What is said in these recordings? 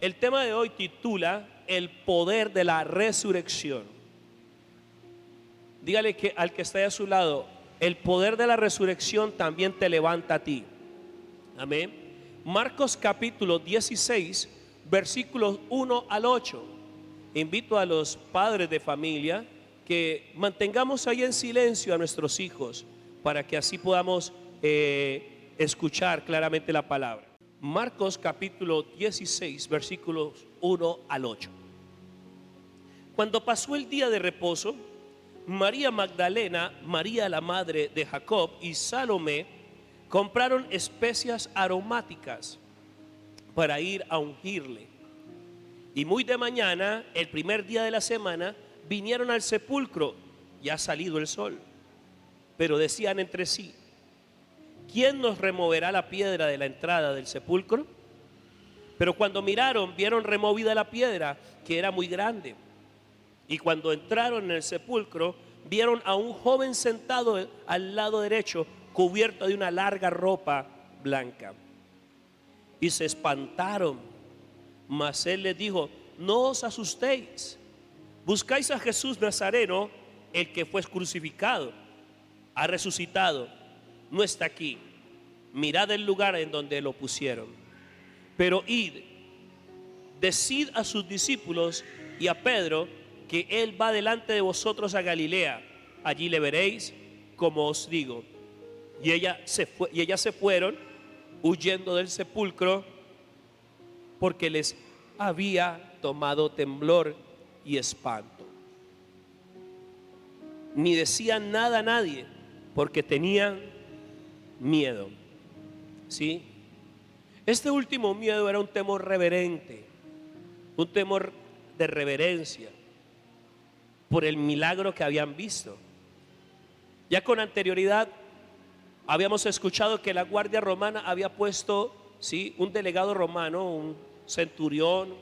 El tema de hoy titula El poder de la resurrección. Dígale que al que está a su lado, el poder de la resurrección también te levanta a ti. Amén. Marcos capítulo 16, versículos 1 al 8. Invito a los padres de familia que mantengamos ahí en silencio a nuestros hijos para que así podamos escuchar claramente la palabra. Marcos capítulo 16, versículos 1 al 8. Cuando pasó el día de reposo, María Magdalena, María la madre de Jacob y Salomé compraron especias aromáticas para ir a ungirle. Y muy de mañana, el primer día de la semana, vinieron al sepulcro, ya ha salido el sol. Pero decían entre sí: ¿quién nos removerá la piedra de la entrada del sepulcro? Pero cuando miraron, vieron removida la piedra, que era muy grande. Y cuando entraron en el sepulcro, vieron a un joven sentado al lado derecho, cubierto de una larga ropa blanca. Y se espantaron. Mas él les dijo: no os asustéis. Buscáis a Jesús Nazareno, el que fue crucificado. Ha resucitado, no está aquí. Mirad el lugar en donde lo pusieron. Pero id, decid a sus discípulos y a Pedro que él va delante de vosotros a Galilea. Allí le veréis, como os digo. Y ellas se fueron huyendo del sepulcro, porque les había tomado temblor y espanto. Ni decían nada a nadie, porque tenían miedo. ¿Sí? Este último miedo era un temor reverente, un temor de reverencia por el milagro que habían visto. Ya con anterioridad habíamos escuchado que la guardia romana había puesto, ¿sí?, un delegado romano, un centurión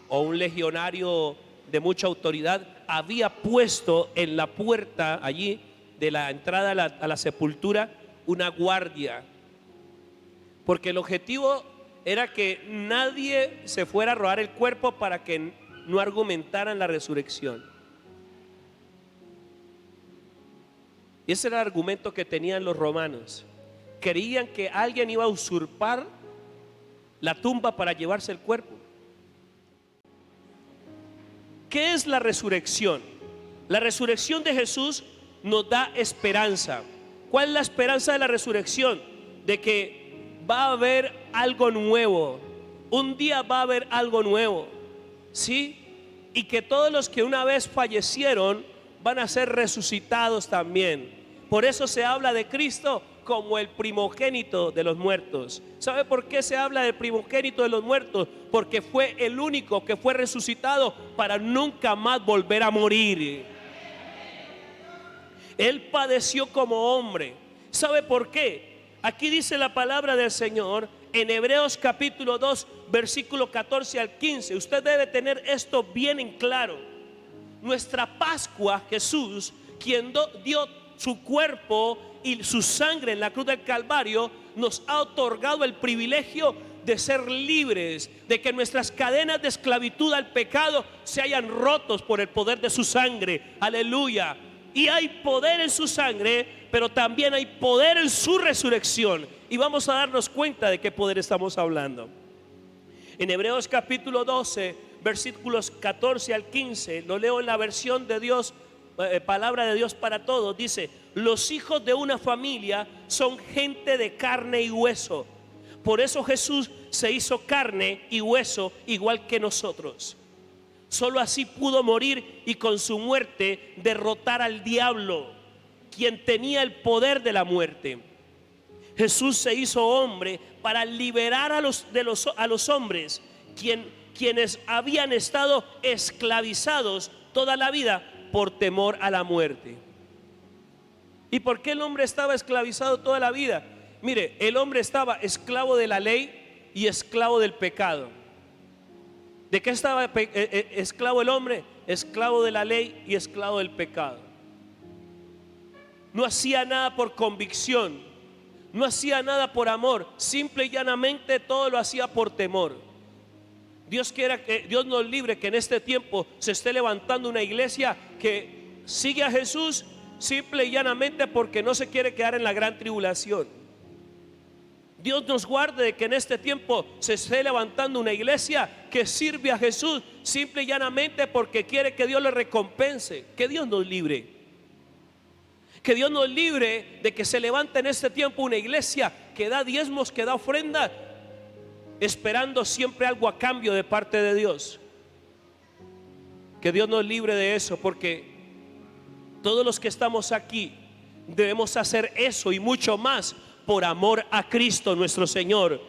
o un legionario de mucha autoridad, había puesto en la puerta allí de la entrada a la sepultura una guardia, porque el objetivo era que nadie se fuera a robar el cuerpo para que no argumentaran la resurrección. Y ese era el argumento que tenían los romanos. Creían que alguien iba a usurpar la tumba para llevarse el cuerpo. ¿Qué es la resurrección? La resurrección de Jesús nos da esperanza. ¿Cuál es la esperanza de la resurrección? De que va a haber algo nuevo. Un día va a haber algo nuevo, ¿sí? Y que todos los que una vez fallecieron van a ser resucitados también. Por eso se habla de Cristo como el primogénito de los muertos. ¿Sabe por qué se habla del primogénito de los muertos? Porque fue el único que fue resucitado para nunca más volver a morir. Él padeció como hombre. ¿Sabe por qué? Aquí dice la palabra del Señor en Hebreos capítulo 2, versículo 14 al 15. Usted debe tener esto bien en claro. Nuestra Pascua, Jesús, quien dio su cuerpo y su sangre en la cruz del Calvario, nos ha otorgado el privilegio de ser libres, de que nuestras cadenas de esclavitud al pecado se hayan rotos por el poder de su sangre. Aleluya. Y hay poder en su sangre, pero también hay poder en su resurrección. Y vamos a darnos cuenta de qué poder estamos hablando. En Hebreos capítulo 12, versículos 14 al 15, lo leo en la versión de Dios, palabra de Dios para todos. Dice: los hijos de una familia son gente de carne y hueso. Por eso Jesús se hizo carne y hueso igual que nosotros. Solo así pudo morir y con su muerte derrotar al diablo, quien tenía el poder de la muerte. Jesús se hizo hombre para liberar a los hombres quienes habían estado esclavizados toda la vida por temor a la muerte. ¿Y por qué el hombre estaba esclavizado toda la vida? Mire, el hombre estaba esclavo de la ley y esclavo del pecado. ¿De qué estaba esclavo el hombre? Esclavo de la ley y esclavo del pecado. No hacía nada por convicción, no hacía nada por amor, simple y llanamente todo lo hacía por temor. Dios nos libre que en este tiempo se esté levantando una iglesia que sigue a Jesús simple y llanamente porque no se quiere quedar en la gran tribulación. Dios nos guarde de que en este tiempo se esté levantando una iglesia que sirve a Jesús simple y llanamente porque quiere que Dios le recompense. Que Dios nos libre. Que Dios nos libre de que se levante en este tiempo una iglesia que da diezmos, que da ofrenda, esperando siempre algo a cambio de parte de Dios. Que Dios nos libre de eso, porque todos los que estamos aquí debemos hacer eso y mucho más por amor a Cristo nuestro Señor.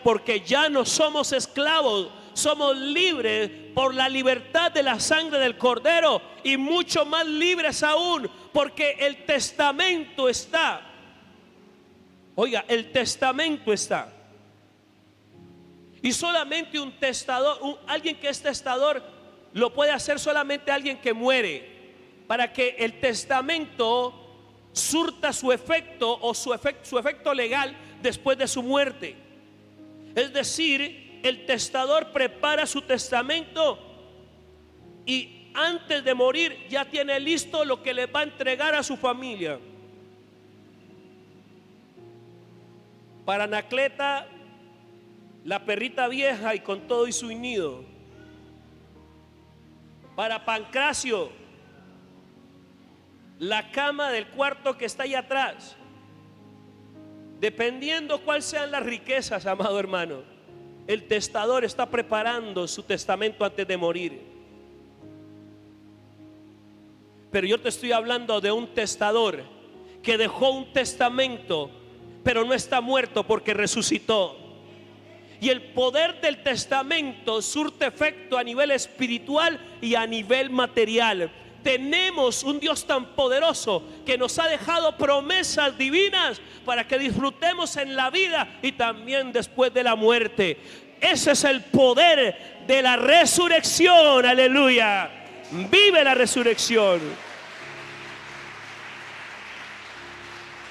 Porque ya no somos esclavos, somos libres por la libertad de la sangre del Cordero, y mucho más libres aún porque el testamento está. Oiga, el testamento está. Y solamente un testador, alguien que es testador, lo puede hacer solamente alguien que muere, para que el testamento surta su efecto o su efecto legal después de su muerte. Es decir, el testador prepara su testamento y antes de morir ya tiene listo lo que le va a entregar a su familia. Para Anacleta, la perrita vieja y con todo y su nido. Para Pancracio, la cama del cuarto que está ahí atrás. Dependiendo cuáles sean las riquezas, amado hermano, el testador está preparando su testamento antes de morir. Pero yo te estoy hablando de un testador que dejó un testamento, pero no está muerto porque resucitó. Y el poder del testamento surte efecto a nivel espiritual y a nivel material. Tenemos un Dios tan poderoso que nos ha dejado promesas divinas para que disfrutemos en la vida y también después de la muerte. Ese es el poder de la resurrección. Aleluya. Vive la resurrección.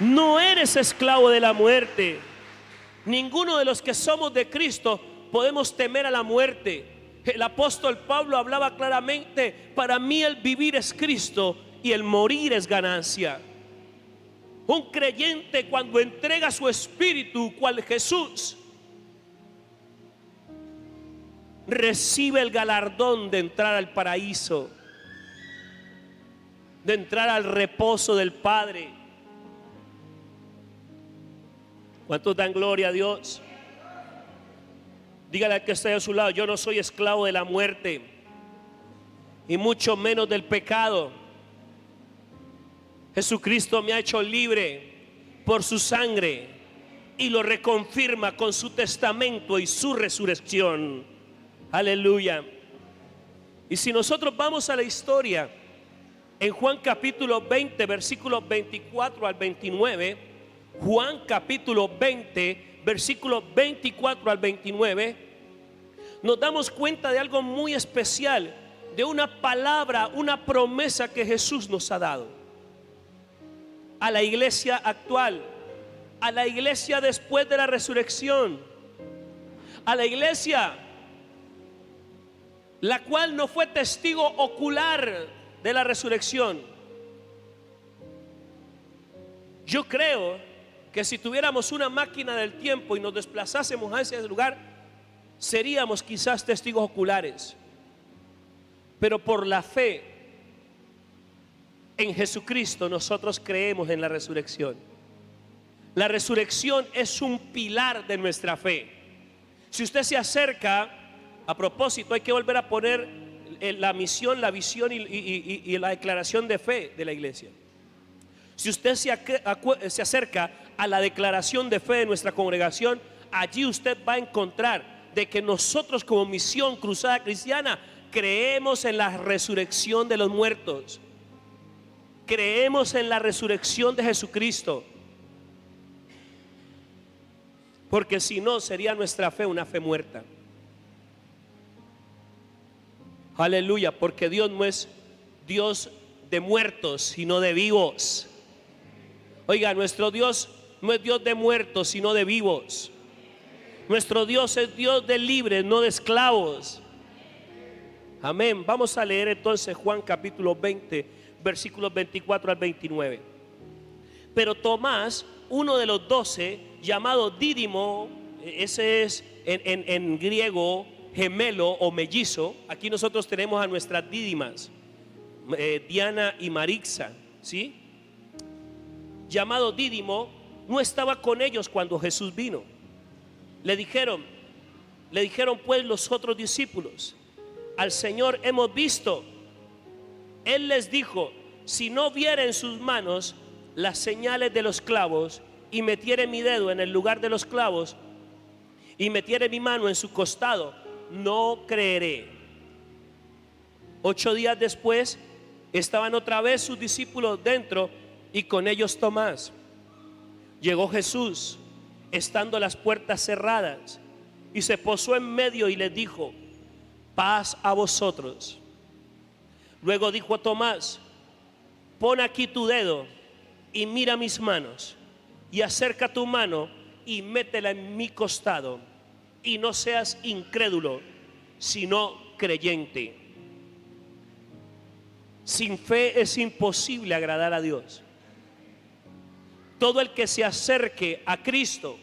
No eres esclavo de la muerte. Ninguno de los que somos de Cristo podemos temer a la muerte. El apóstol Pablo hablaba claramente: para mí el vivir es Cristo y el morir es ganancia. Un creyente, cuando entrega su espíritu cual Jesús, recibe el galardón de entrar al paraíso, de entrar al reposo del Padre. ¿Cuántos dan gloria a Dios? Dígale al que está a su lado: yo no soy esclavo de la muerte y mucho menos del pecado. Jesucristo me ha hecho libre por su sangre y lo reconfirma con su testamento y su resurrección. Aleluya. Y si nosotros vamos a la historia, en Juan capítulo 20, versículos 24 al 29, Juan capítulo 20, versículos 24 al 29, nos damos cuenta de algo muy especial, de una palabra, una promesa que Jesús nos ha dado a la iglesia actual, a la iglesia después de la resurrección, a la iglesia la cual no fue testigo ocular de la resurrección. Yo creo que si tuviéramos una máquina del tiempo y nos desplazásemos a ese lugar, seríamos quizás testigos oculares. Pero por la fe en Jesucristo nosotros creemos en la resurrección. La resurrección es un pilar de nuestra fe. Si usted se acerca, a propósito, hay que volver a poner la misión, la visión y la declaración de fe de la iglesia. Si usted se acerca a la declaración de fe de nuestra congregación, allí usted va a encontrar de que nosotros, como Misión Cruzada Cristiana, creemos en la resurrección de los muertos. Creemos en la resurrección de Jesucristo. Porque si no, sería nuestra fe una fe muerta. Aleluya, porque Dios no es Dios de muertos, sino de vivos. Oiga, nuestro Dios no es Dios de muertos, sino de vivos. Nuestro Dios es Dios de libres, no de esclavos. Amén. Vamos a leer entonces Juan capítulo 20, versículos 24 al 29. Pero Tomás, uno de los 12, llamado Dídimo, ese es en griego gemelo o mellizo. Aquí nosotros tenemos a nuestras dídimas, Diana y Marixa, ¿sí? Llamado Dídimo, no estaba con ellos cuando Jesús vino. Le dijeron pues los otros discípulos: al Señor hemos visto. Él les dijo: si no viera en sus manos las señales de los clavos, y metiere mi dedo en el lugar de los clavos, y metiere mi mano en su costado, no creeré. 8 días después estaban otra vez sus discípulos dentro, y con ellos Tomás. Llegó Jesús, estando las puertas cerradas, y se posó en medio y les dijo: paz a vosotros. Luego dijo a Tomás: pon aquí tu dedo y mira mis manos, y acerca tu mano y métela en mi costado, y no seas incrédulo, sino creyente. Sin fe es imposible agradar a Dios. Todo el que se acerque a Cristo,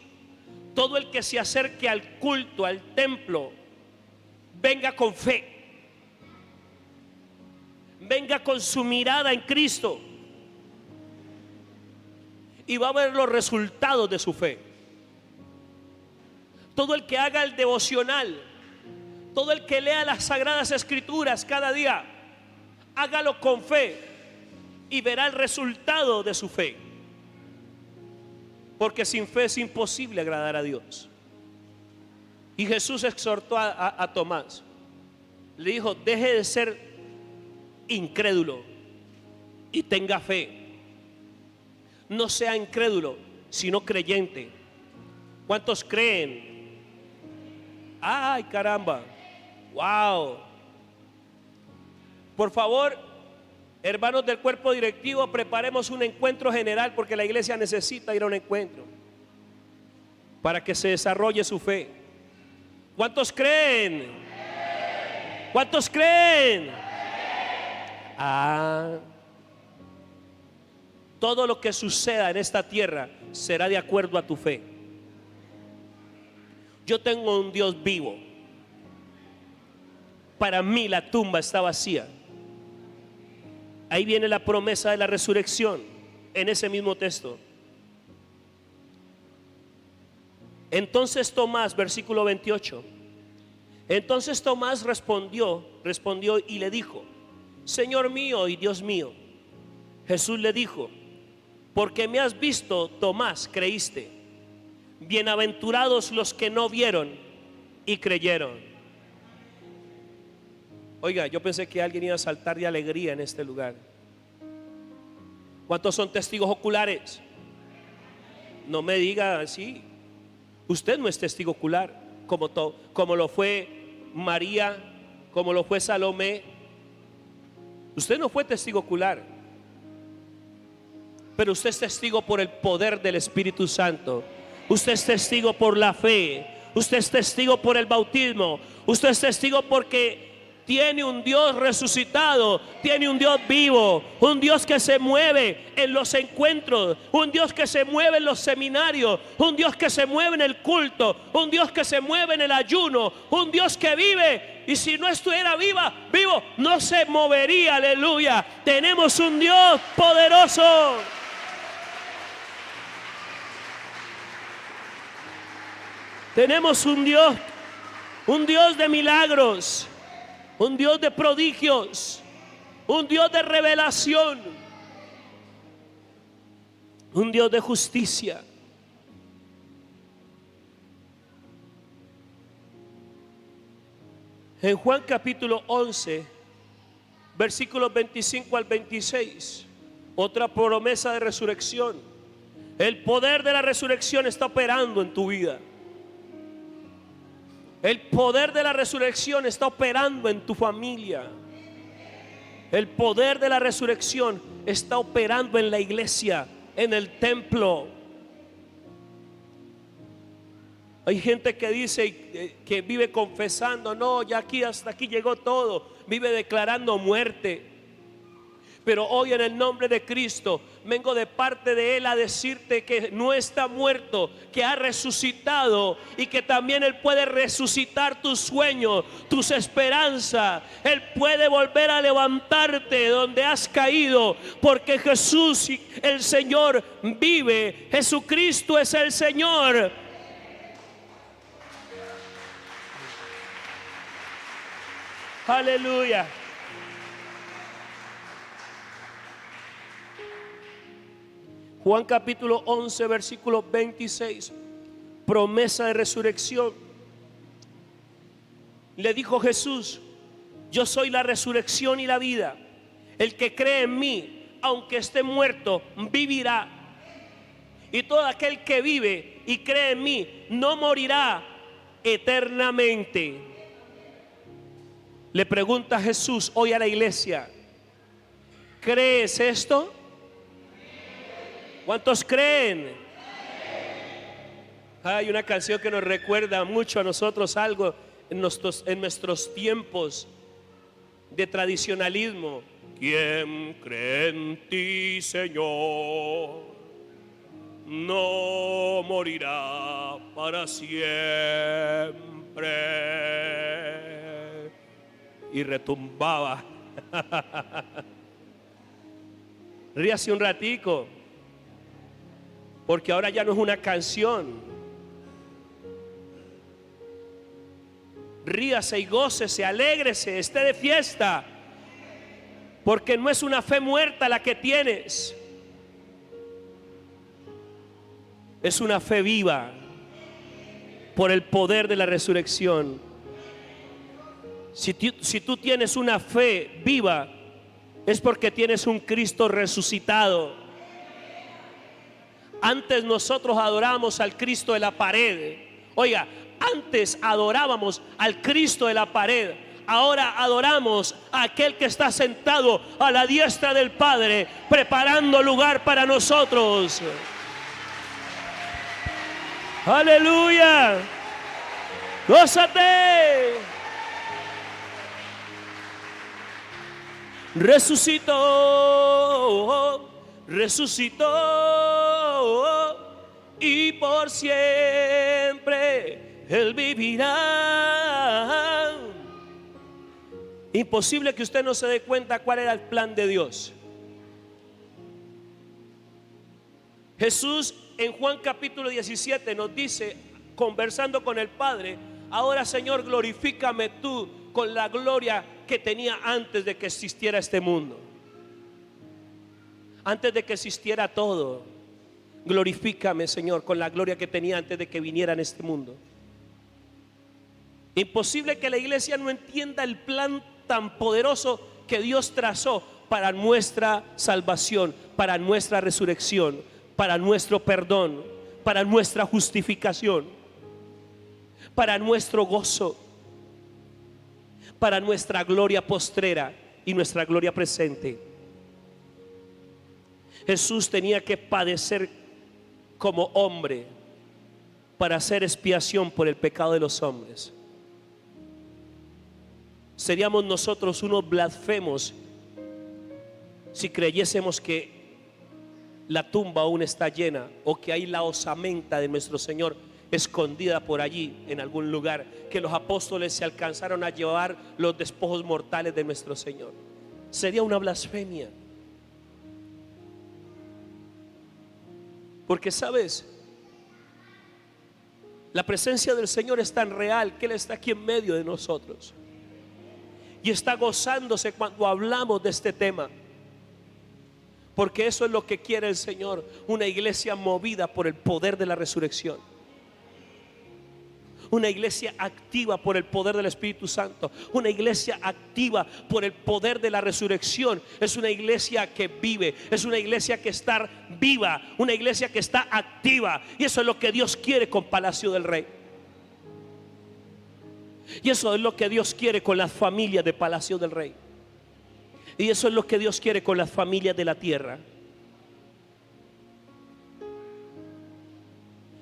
todo el que se acerque al culto, al templo, venga con fe, venga con su mirada en Cristo, y va a ver los resultados de su fe. Todo el que haga el devocional, todo el que lea las sagradas escrituras cada día, hágalo con fe y verá el resultado de su fe. Porque sin fe es imposible agradar a Dios. Y Jesús exhortó a Tomás. Le dijo: deje de ser incrédulo y tenga fe. No sea incrédulo, sino creyente. ¿Cuántos creen? ¡Ay, caramba! ¡Wow! Por favor, hermanos del cuerpo directivo, preparemos un encuentro general, porque la iglesia necesita ir a un encuentro para que se desarrolle su fe. ¿Cuántos creen? ¿Cuántos creen? Todo lo que suceda en esta tierra será de acuerdo a tu fe. Yo tengo un Dios vivo. Para mí la tumba está vacía. Ahí viene la promesa de la resurrección en ese mismo texto. Entonces Tomás, versículo 28. Entonces Tomás respondió y le dijo: Señor mío y Dios mío. Jesús le dijo: porque me has visto, Tomás, creíste. Bienaventurados los que no vieron y creyeron. Oiga, yo pensé que alguien iba a saltar de alegría en este lugar. ¿Cuántos son testigos oculares? No me diga así. Usted no es testigo ocular, como lo fue María, como lo fue Salomé. Usted no fue testigo ocular, pero usted es testigo por el poder del Espíritu Santo. Usted es testigo por la fe. Usted es testigo por el bautismo. Usted es testigo porque tiene un Dios resucitado, tiene un Dios vivo, un Dios que se mueve en los encuentros, un Dios que se mueve en los seminarios, un Dios que se mueve en el culto, un Dios que se mueve en el ayuno, un Dios que vive, y si no estuviera vivo, no se movería. Aleluya. Tenemos un Dios poderoso. Tenemos un Dios de milagros, un Dios de prodigios, un Dios de revelación, un Dios de justicia. En Juan capítulo 11, versículos 25 al 26, otra promesa de resurrección. El poder de la resurrección está operando en tu vida. El poder de la resurrección está operando en tu familia. El poder de la resurrección está operando en la iglesia, en el templo. Hay gente que dice que vive confesando, no, ya aquí hasta aquí llegó todo, vive declarando muerte. Pero hoy en el nombre de Cristo vengo de parte de Él a decirte que no está muerto, que ha resucitado y que también Él puede resucitar tus sueños, tus esperanzas. Él puede volver a levantarte donde has caído, porque Jesús, el Señor, vive. Jesucristo es el Señor. Aleluya. Juan capítulo 11, versículo 26, promesa de resurrección. Le dijo Jesús: yo soy la resurrección y la vida. El que cree en mí, aunque esté muerto, vivirá. Y todo aquel que vive y cree en mí no morirá eternamente. Le pregunta Jesús hoy a la iglesia: ¿crees esto? ¿Cuántos creen? Hay una canción que nos recuerda mucho a nosotros algo en nuestros tiempos de tradicionalismo. ¿Quién cree en ti, Señor? No morirá para siempre. Y retumbaba. Ríase un ratico, porque ahora ya no es una canción. Ríase y gócese, alégrese, esté de fiesta, porque no es una fe muerta la que tienes, es una fe viva por el poder de la resurrección. Si tú tienes una fe viva, es porque tienes un Cristo resucitado. Antes nosotros adorábamos al Cristo de la pared. Oiga, antes adorábamos al Cristo de la pared. Ahora adoramos a aquel que está sentado a la diestra del Padre, preparando lugar para nosotros. Aleluya. Gózate. Resucitó, resucitó, y por siempre Él vivirá. Imposible que usted no se dé cuenta cuál era el plan de Dios. Jesús en Juan capítulo 17 nos dice, conversando con el Padre: ahora, Señor, glorifícame tú con la gloria que tenía antes de que existiera este mundo, antes de que existiera todo. Glorifícame, Señor, con la gloria que tenía antes de que viniera en este mundo. Imposible que la iglesia no entienda el plan tan poderoso que Dios trazó para nuestra salvación, para nuestra resurrección, para nuestro perdón, para nuestra justificación, para nuestro gozo, para nuestra gloria postrera y nuestra gloria presente. Jesús tenía que padecer como hombre para hacer expiación por el pecado de los hombres. Seríamos nosotros unos blasfemos si creyésemos que la tumba aún está llena, o que hay la osamenta de nuestro Señor escondida por allí en algún lugar, que los apóstoles se alcanzaron a llevar los despojos mortales de nuestro Señor. Sería una blasfemia. Porque, ¿sabes? La presencia del Señor es tan real que Él está aquí en medio de nosotros y está gozándose cuando hablamos de este tema, porque eso es lo que quiere el Señor: una iglesia movida por el poder de la resurrección, una iglesia activa por el poder del Espíritu Santo, una iglesia activa por el poder de la resurrección. Es una iglesia que vive, es una iglesia que está viva, una iglesia que está activa. Y eso es lo que Dios quiere con Palacio del Rey. Y eso es lo que Dios quiere con las familias de Palacio del Rey. Y eso es lo que Dios quiere con las familias de la tierra.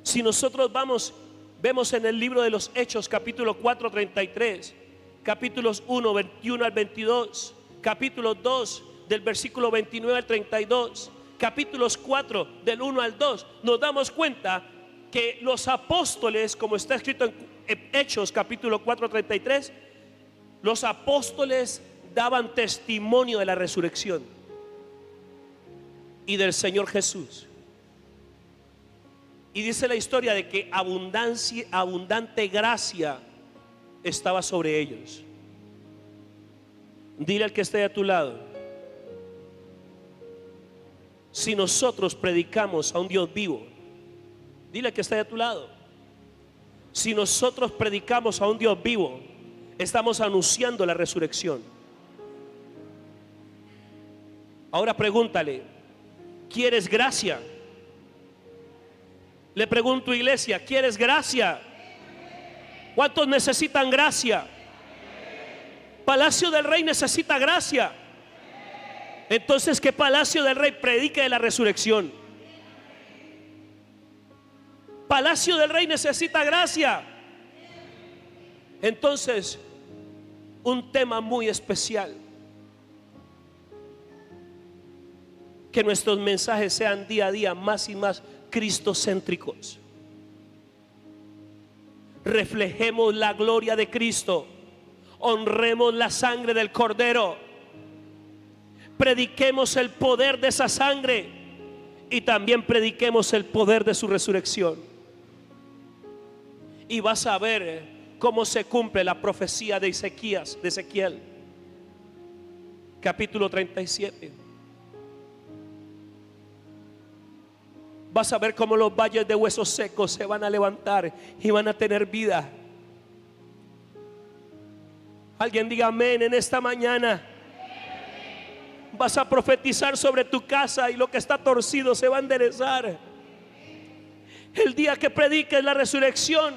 Si nosotros vamos Vemos en el libro de los Hechos, capítulo 4, 33, capítulos 1, 21 al 22, capítulo 2, del versículo 29 al 32, capítulos 4, del 1 al 2, nos damos cuenta que los apóstoles, como está escrito en Hechos, capítulo 4, 33, los apóstoles daban testimonio de la resurrección y del Señor Jesús. Y dice la historia de que abundante gracia estaba sobre ellos. Dile al que esté a tu lado: si nosotros predicamos a un Dios vivo, dile al que esté a tu lado, si nosotros predicamos a un Dios vivo, estamos anunciando la resurrección. Ahora pregúntale: ¿quieres gracia? Le pregunto, iglesia, ¿quieres gracia? ¿Cuántos necesitan gracia? Palacio del Rey necesita gracia. Entonces que Palacio del Rey predique de la resurrección. Palacio del Rey necesita gracia. Entonces, un tema muy especial: que nuestros mensajes sean día a día más y más cristocéntricos. Reflejemos la gloria de Cristo, honremos la sangre del Cordero, prediquemos el poder de esa sangre y también prediquemos el poder de su resurrección. Y vas a ver cómo se cumple la profecía de Ezequiel, capítulo 37. Vas a ver cómo los valles de huesos secos se van a levantar y van a tener vida. Alguien diga amén en esta mañana. Vas a profetizar sobre tu casa y lo que está torcido se va a enderezar. El día que prediques la resurrección,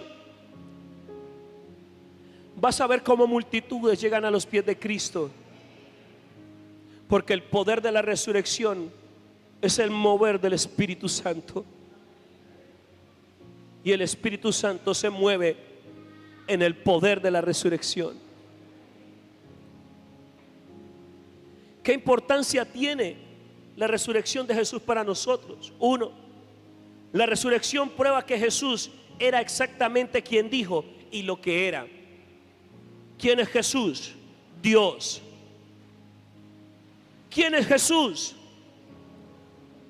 vas a ver cómo multitudes llegan a los pies de Cristo, porque el poder de la resurrección es el mover del Espíritu Santo. Y el Espíritu Santo se mueve en el poder de la resurrección. ¿Qué importancia tiene la resurrección de Jesús para nosotros? Uno, la resurrección prueba que Jesús era exactamente quien dijo y lo que era. ¿Quién es Jesús? Dios. ¿Quién es Jesús?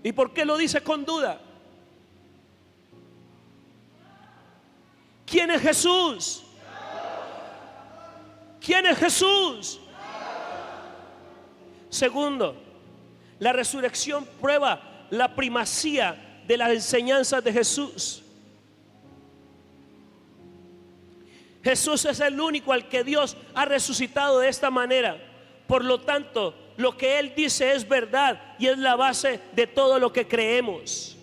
¿Y por qué lo dice con duda? ¿Quién es Jesús? ¿Quién es Jesús? Segundo, la resurrección prueba la primacía de las enseñanzas de Jesús. Jesús es el único al que Dios ha resucitado de esta manera. Por lo tanto, lo que Él dice es verdad y es la base de todo lo que creemos.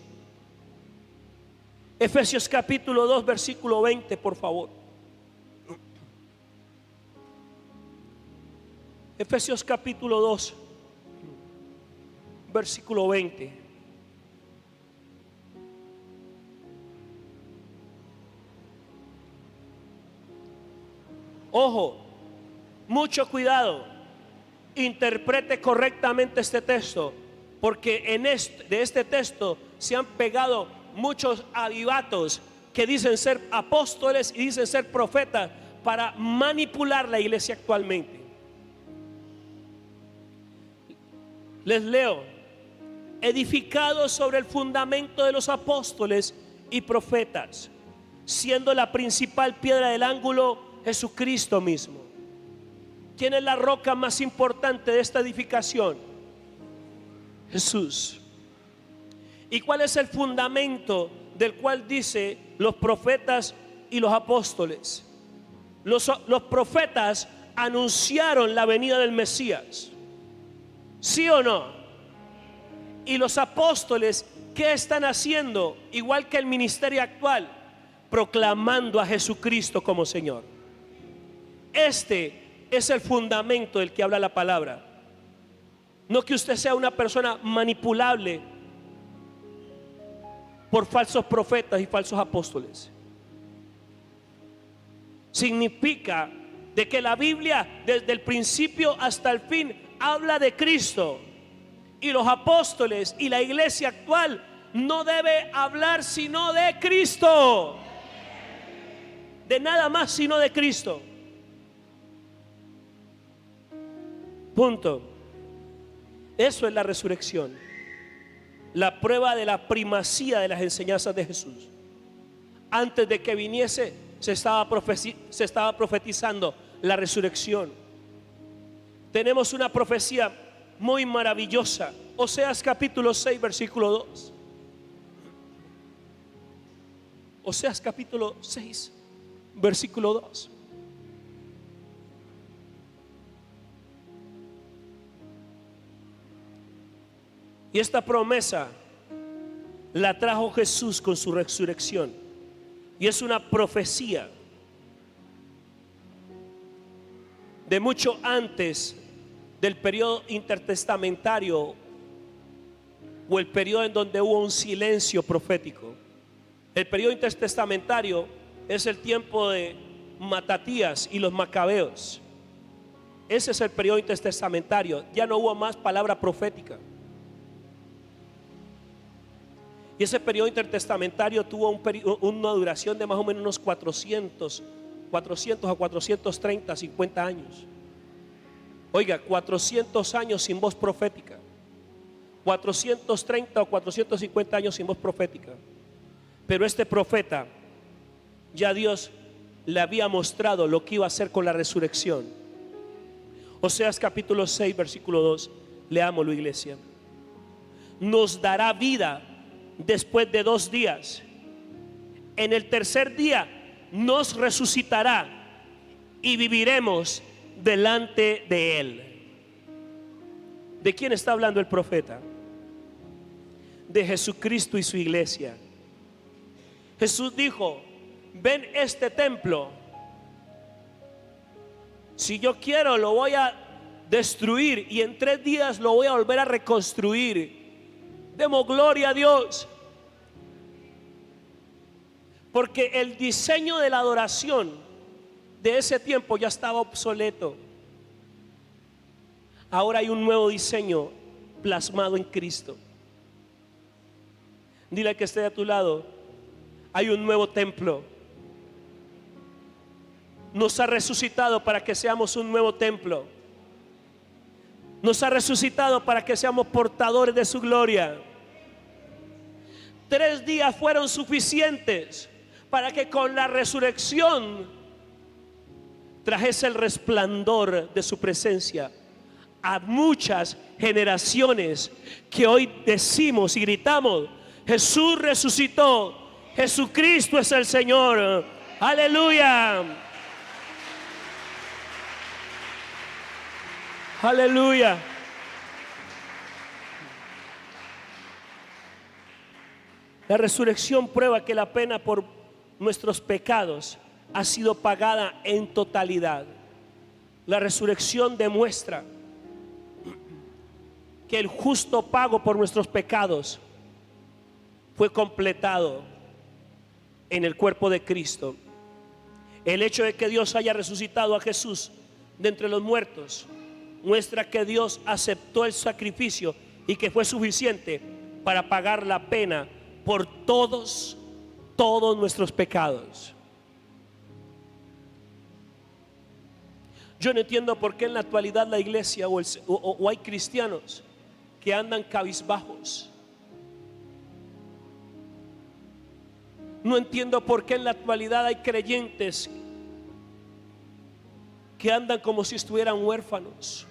Efesios capítulo 2, versículo 20, por favor. Efesios capítulo 2, versículo 20. Ojo, mucho cuidado. Interprete correctamente este texto, porque de este texto se han pegado muchos avivatos que dicen ser apóstoles y dicen ser profetas para manipular la iglesia actualmente. Les leo: edificados sobre el fundamento de los apóstoles y profetas, siendo la principal piedra del ángulo Jesucristo mismo. ¿Quién es la roca más importante de esta edificación? Jesús. ¿Y cuál es el fundamento del cual dice los profetas y los apóstoles? Los profetas anunciaron la venida del Mesías, ¿sí o no? Y los apóstoles, ¿qué están haciendo? Igual que el ministerio actual, proclamando a Jesucristo como Señor. Este es el fundamento del que habla la palabra. No que usted sea una persona manipulable por falsos profetas y falsos apóstoles. significa de que la Biblia desde el principio hasta el fin habla de Cristo, y los apóstoles y la iglesia actual no debe hablar sino de Cristo, de nada más sino de Cristo. Punto. Eso es la resurrección, la prueba de la primacía de las enseñanzas de Jesús. Antes de que viniese se estaba profetizando la resurrección. Tenemos una profecía muy maravillosa, Oseas capítulo 6 versículo 2. Oseas capítulo 6 versículo 2. Y esta promesa la trajo Jesús con su resurrección. Y es una profecía de mucho antes del periodo intertestamentario, o el periodo en donde hubo un silencio profético. El periodo intertestamentario es el tiempo de Matatías y los Macabeos. Ese es el periodo intertestamentario. Ya no hubo más palabra profética. Y ese periodo intertestamentario tuvo una duración de más o menos unos 400 a 430, 50 años. Oiga, 400 años sin voz profética, 430 o 450 años sin voz profética. Pero este profeta, ya Dios le había mostrado lo que iba a hacer con la resurrección. Oseas capítulo 6 versículo 2. Leámoslo, iglesia. Nos dará vida después de 2 días. En el tercer día nos resucitará y viviremos delante de Él. ¿De quién está hablando el profeta? De Jesucristo y su iglesia. Jesús dijo: ven este templo, si yo quiero lo voy a destruir y en 3 días lo voy a volver a reconstruir. Demos gloria a Dios, porque el diseño de la adoración de ese tiempo ya estaba obsoleto. Ahora hay un nuevo diseño plasmado en Cristo. Dile al que esté a tu lado: hay un nuevo templo. Nos ha resucitado para que seamos un nuevo templo. Nos ha resucitado para que seamos portadores de su gloria. 3 días fueron suficientes para que con la resurrección trajese el resplandor de su presencia a muchas generaciones que hoy decimos y gritamos: Jesús resucitó, Jesucristo es el Señor. Aleluya, aleluya. La resurrección prueba que la pena por nuestros pecados ha sido pagada en totalidad. La resurrección demuestra que el justo pago por nuestros pecados fue completado en el cuerpo de Cristo. El hecho de que Dios haya resucitado a Jesús de entre los muertos muestra que Dios aceptó el sacrificio y que fue suficiente para pagar la pena por todos nuestros pecados. Yo no entiendo por qué en la actualidad la iglesia o hay cristianos que andan cabizbajos. No entiendo por qué en la actualidad hay creyentes que andan como si estuvieran huérfanos.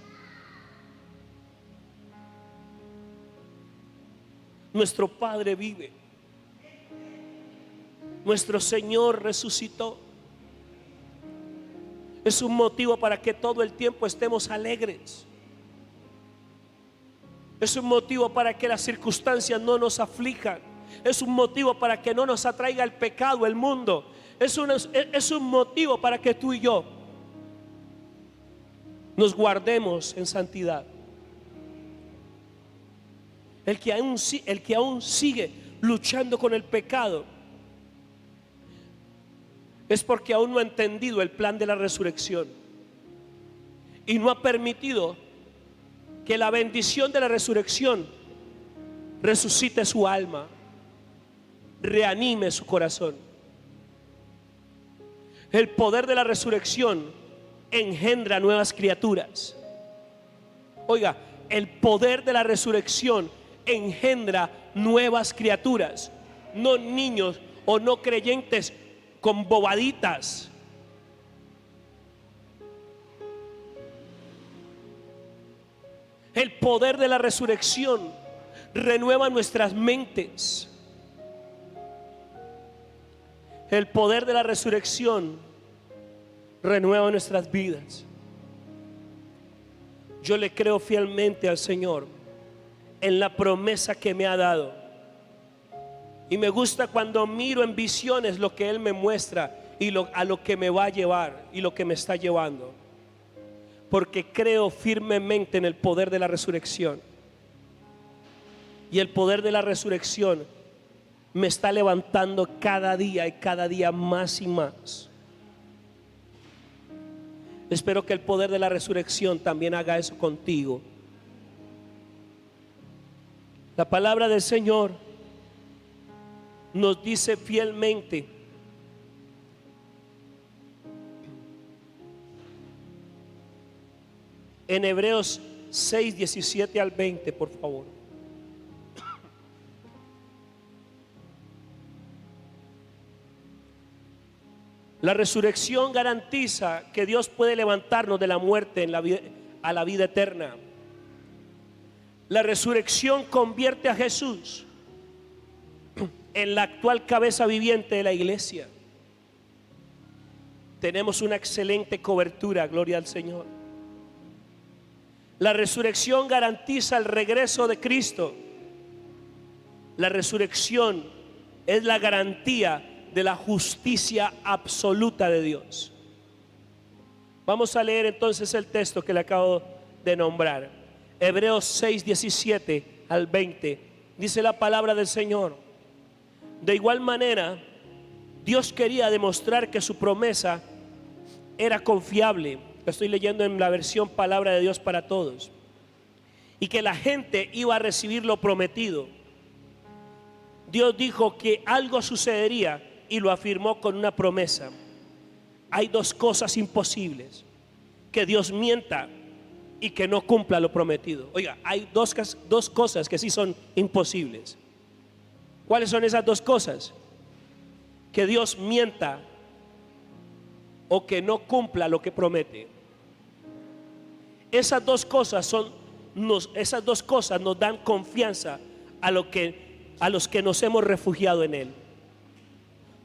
Nuestro Padre vive. Nuestro Señor resucitó. Es un motivo para que todo el tiempo estemos alegres. Es un motivo para que las circunstancias no nos aflijan. Es un motivo para que no nos atraiga el pecado, el mundo. Es un motivo para que tú y yo nos guardemos en santidad. El que aún sigue luchando con el pecado es porque aún no ha entendido el plan de la resurrección y no ha permitido que la bendición de la resurrección resucite su alma, reanime su corazón. El poder de la resurrección engendra nuevas criaturas. Oiga, el poder de la resurrección engendra nuevas criaturas, no niños o no creyentes con bobaditas. El poder de la resurrección renueva nuestras mentes. El poder de la resurrección renueva nuestras vidas. Yo le creo fielmente al Señor en la promesa que me ha dado. Y me gusta cuando miro en visiones lo que Él me muestra y a lo que me va a llevar y lo que me está llevando. Porque creo firmemente en el poder de la resurrección. Y el poder de la resurrección me está levantando cada día y cada día más y más. Espero que el poder de la resurrección también haga eso contigo. La palabra del Señor nos dice fielmente en Hebreos 6, 17 al 20, por favor. La resurrección garantiza que Dios puede levantarnos de la muerte a la vida eterna. La resurrección convierte a Jesús en la actual cabeza viviente de la iglesia. Tenemos una excelente cobertura, gloria al Señor. La resurrección garantiza el regreso de Cristo. La resurrección es la garantía de la justicia absoluta de Dios. Vamos a leer entonces el texto que le acabo de nombrar. Hebreos 6, 17 al 20. Dice la palabra del Señor: de igual manera, Dios quería demostrar que su promesa era confiable. Estoy leyendo en la versión Palabra de Dios para Todos. Y que la gente iba a recibir lo prometido. Dios dijo que algo sucedería y lo afirmó con una promesa. Hay dos cosas imposibles: que Dios mienta y que no cumpla lo prometido. Oiga, hay dos cosas que sí son imposibles. ¿Cuáles son esas dos cosas? Que Dios mienta o que no cumpla lo que promete. Esas dos cosas nos dan confianza a los que nos hemos refugiado en Él.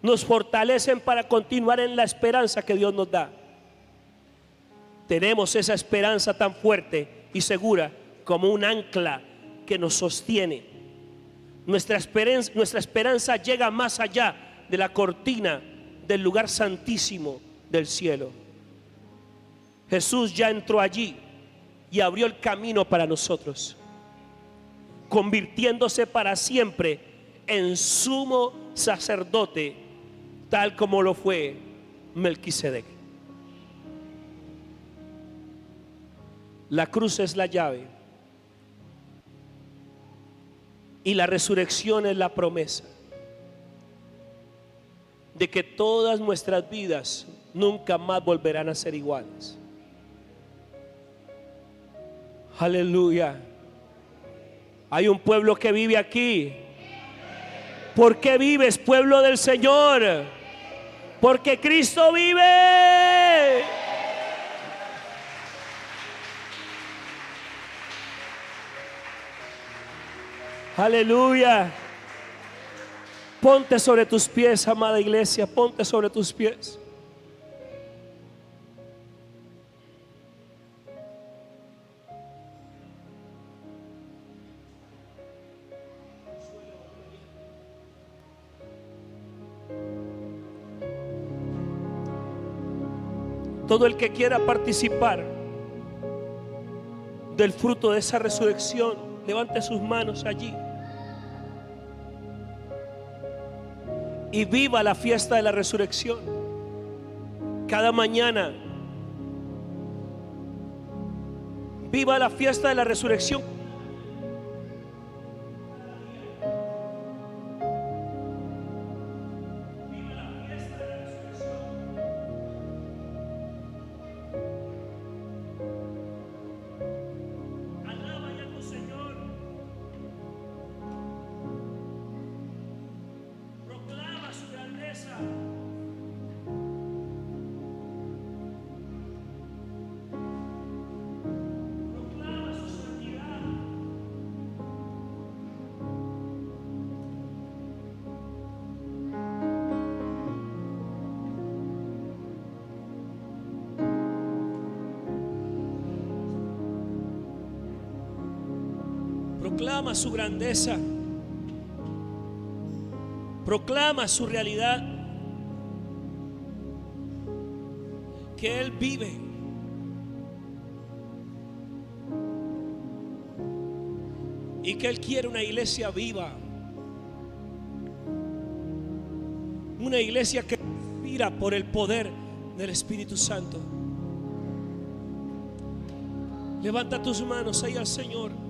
Nos fortalecen para continuar en la esperanza que Dios nos da. Tenemos esa esperanza tan fuerte y segura como un ancla que nos sostiene. Nuestra esperanza llega más allá de la cortina del lugar santísimo del cielo. Jesús ya entró allí y abrió el camino para nosotros, convirtiéndose para siempre en sumo sacerdote, tal como lo fue Melquisedec. La cruz es la llave y la resurrección es la promesa de que todas nuestras vidas nunca más volverán a ser iguales. Aleluya. Hay un pueblo que vive aquí. ¿Por qué vives, pueblo del Señor? Porque Cristo vive. Aleluya. Ponte sobre tus pies, amada iglesia. Ponte sobre tus pies. Todo el que quiera participar del fruto de esa resurrección, levante sus manos allí y viva la fiesta de la resurrección. cada mañana. Viva la fiesta de la resurrección. Viva la fiesta de la resurrección. Alaba ya a tu Señor. Proclama su grandeza. Proclama su grandeza, proclama su realidad, que Él vive. Y que Él quiere una iglesia viva, una iglesia que respira por el poder del Espíritu Santo. Levanta tus manos ahí al Señor.